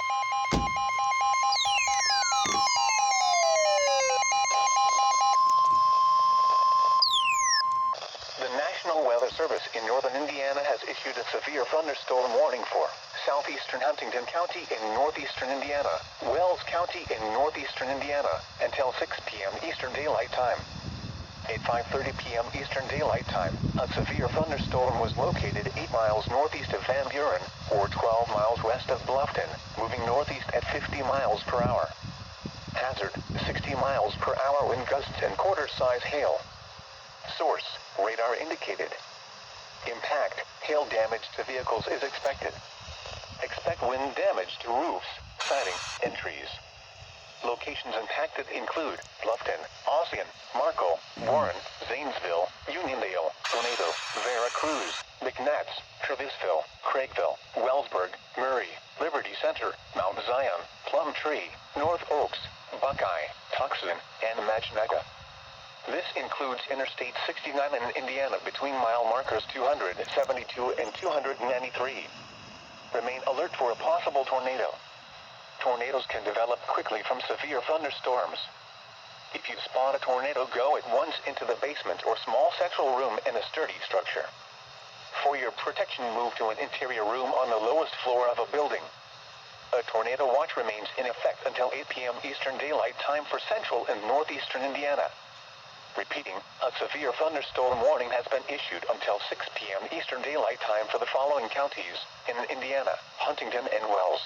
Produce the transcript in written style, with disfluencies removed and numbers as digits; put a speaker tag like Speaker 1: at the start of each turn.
Speaker 1: The National Weather Service in northern Indiana has issued a severe thunderstorm warning for southeastern Huntington County in northeastern Indiana, Wells County in northeastern Indiana, until 6 p.m. Eastern Daylight Time. At 5:30 p.m. Eastern Daylight Time, a severe thunderstorm was located 8 miles northeast of Van Buren, or 12 miles west of Bluffton, moving northeast at 50 miles per hour. Hazard, 60 miles per hour wind gusts and quarter-size hail. Source, radar indicated. Impact, hail damage to vehicles is expected. Expect wind damage to roofs, siding, and trees. Locations impacted include Bluffton, Ossian, Marco, Warren, Zanesville, Uniondale, Tornado, Veracruz, McNatts, Travisville, Craigville, Wellsburg, Murray, Liberty Center, Mount Zion, Plum Tree, North Oaks, Buckeye, Tucson, and Magnaga. This includes Interstate 69 in Indiana between mile markers 272 and 293. Remain alert for a possible tornado. Tornadoes can develop quickly from severe thunderstorms. If you spot a tornado, go at once into the basement or small central room in a sturdy structure. For your protection, move to an interior room on the lowest floor of a building. A tornado watch remains in effect until 8 p.m. Eastern Daylight Time for central and northeastern Indiana. Repeating, a severe thunderstorm warning has been issued until 6 p.m. Eastern Daylight Time for the following counties in Indiana: Huntington and Wells.